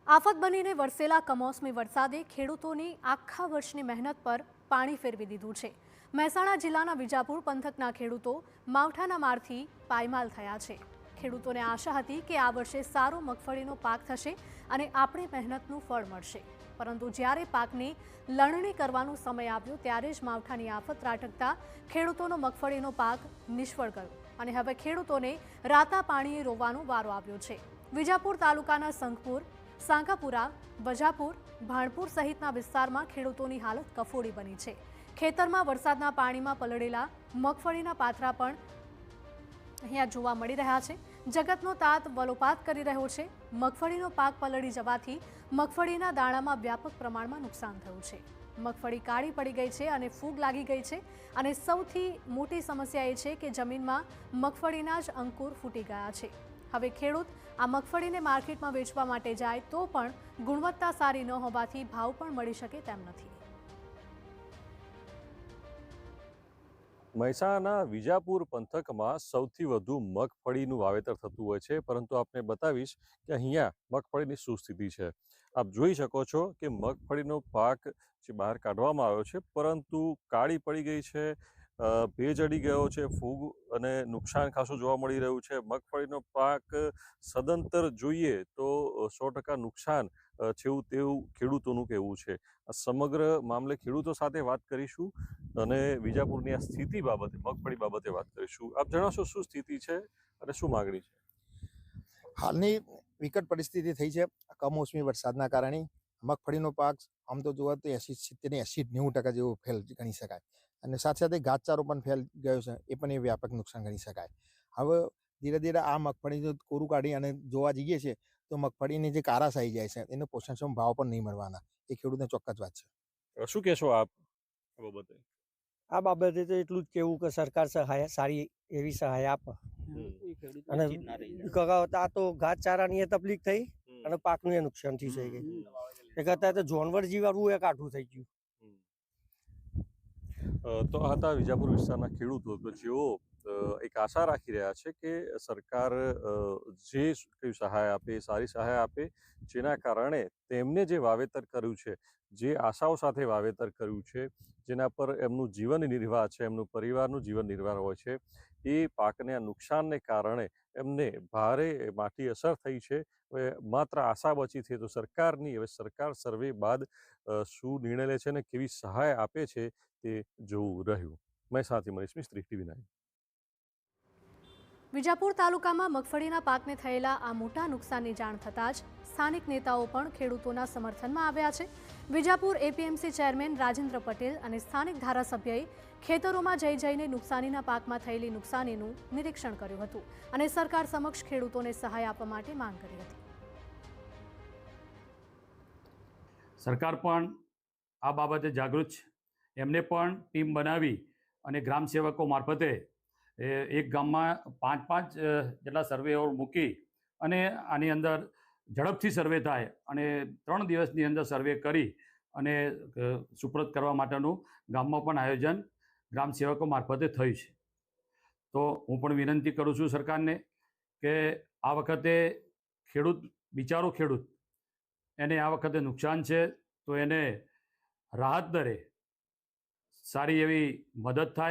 આફત બનીને વરસેલા કમોસમી વરસાદે ખેડૂતોની આખા વર્ષની મહેનત પર પાણી ફેરવી દીધું છે। મહેસાણા જિલ્લાના વિજાપુર પંથકના ખેડૂતો માવઠાના મારથી પાયમાલ થયા છે। ખેડૂતોને આશા હતી કે આ વર્ષે સારો મગફળીનો પાક થશે અને આપણી મહેનતનું ફળ મળશે, પરંતુ જ્યારે પાકની લણણી કરવાનો સમય આવ્યો ત્યારે જ માવઠાની આફત ત્રાટકતા ખેડૂતોનો મગફળીનો પાક નિષ્ફળ ગયો અને હવે ખેડૂતોને રાતા પાણીએ રોવાનો વારો આવ્યો છે। વિજાપુર તાલુકાના સંઘપુર, સાંગાપુરા, વજાપુર, ભાણપુર સહિતના વિસ્તારમાં ખેડૂતોની હાલત કફોડી બની છે। ખેતરમાં વરસાદના પાણીમાં પલળેલા મગફળીના પાથરા પણ અહીંયા જોવા મળી રહ્યા છે। જગતનો તાત વલોપાત કરી રહ્યો છે। મગફળીનો પાક પલળી જવાથી મગફળીના દાણામાં વ્યાપક પ્રમાણમાં નુકસાન થયું છે। મગફળી કાળી પડી ગઈ છે અને ફૂગ લાગી ગઈ છે અને સૌથી મોટી સમસ્યા એ છે કે જમીનમાં મગફળીના જ અંકુર ફૂટી ગયા છે। હવે ખેડૂત આ મગફળીને માર્કેટમાં વેચવા માટે જાય તો પણ ગુણવત્તા સારી ન હોવાથી ભાવ પણ મળી શકે તેમ નથી। મહેસાણાના વિજાપુર પંથકમાં સૌથી વધુ મગફળીનું વાવેતર થતું હોય છે, પરંતુ આપને બતાવીશ કે અહીંયા મગફળીની શું સ્થિતિ છે। આપ જોઈ શકો છો કે મગફળીનો પાક જે બહાર કાઢવામાં આવ્યો છે, પરંતુ કાળી પડી ગઈ છે, ભેજ અડી ગયો છે, ફૂગ અને નુકસાન ખાસું જોવા મળી રહ્યું છે। મગફળીનો પાક સદંતર જોઈએ તો 100% નુકસાન છેવું તેવું ખેડૂતોનું કહેવું છે। આ સમગ્ર મામલે ખેડૂતો સાથે વાત કરીશું અને વિજાપુરની આ સ્થિતિ બાબતે, મગફળી બાબતે વાત કરીશું। આપ જણાવશો શું સ્થિતિ છે અને શું માગણી છે? હાલની વિકટ પરિસ્થિતિ થઈ છે કમોસમી વરસાદના કારણે। મગફળીનો પાક આમ તો જોવા તો 80-90% જેવો ફેલ ગણી શકાય અને સાથે સાથે ઘાસચારો પણ ફેલ ગયો છે, એ પણ વ્યાપક નુકસાન ગણી શકાય। હવે ધીરે ધીરે આ મગફળી કોરું કાઢી અને જોવા જઈએ છીએ તો મગફળીની જે કારાશ આવી જાય છે એનો પોષણક્ષમ ભાવ પણ નહીં મળવાના, એ ખેડૂતને ચોક્કસ વાત છે। શું કહેશો આપ આ બાબતે? આ બાબતે તો એટલું જ કહેવું કે સરકાર સહાય સારી એવી સહાય આપે અને આ તો ઘાસચારાની તકલીફ થઈ અને પાકનું એ નુકસાન થઈ ગઈ। એ કરતા તો જોનવર જીવાડવું એ કાઠું થઈ ગયું। તો આ હતા વિજાપુર વિસ્તારના ખેડૂતો કે જેઓ એક આશા રાખી રહ્યા છે કે સરકાર જે કઈ સહાય આપે, સારી સહાય આપે, જેના કારણે તેમને જે વાવેતર કર્યું છે, જે આશાઓ સાથે વાવેતર કર્યું છે, જેના પર એમનું જીવન નિર્વાહ છે, એમનું પરિવારનું જીવન નિર્વાહ હોય છે, એ પાકને આ નુકસાનને કારણે એમને ભારે માઠી અસર થઈ છે। હવે માત્ર આશા બચી છે તો સરકારની, હવે સરકાર સર્વે બાદ શું નિર્ણય લે છે અને કેવી સહાય આપે છે તે જોવું રહ્યું। મહેસાણાથી મનીષ મિસ્ત્રી, TV9। વિજાપુર તાલુકામાં મગફળીના પાકને થયેલા આ મોટા નુકસાનની જાણ થતાં જ સ્થાનિક નેતાઓ પણ ખેડૂતોના સમર્થનમાં આવ્યા છે। વિજાપુર APMC ચેરમેન રાજેન્દ્ર પટેલ અને સ્થાનિક ધારાસભ્યએ ખેતરોમાં જઈને નુકસાનીના પાકમાં થયેલી નુકસાનીનું નિરીક્ષણ કર્યું હતું અને સરકાર સમક્ષ ખેડૂતોને સહાય આપવા માટે માંગ કરી હતી। સરકાર પણ આ બાબતે જાગૃત છે। એમને પણ ટીમ બનાવી અને ગ્રામ સેવકો મારફતે એક ગામમાં 5-5 જેટલા સર્વેયર મૂકી અને આની અંદર ઝડપથી સર્વે થાય અને 3 દિવસની અંદર સર્વે કરી અને સુપ્રત કરવા માટેનું ગામમાં પણ આયોજન ગ્રામ સેવકો મારફતે થયું છે। તો હું પણ વિનંતી કરું છું સરકારને કે આ વખતે બિચારો ખેડૂત એને આ વખતે નુકસાન છે તો એને રાહત દરે સારી એવી મદદ થાય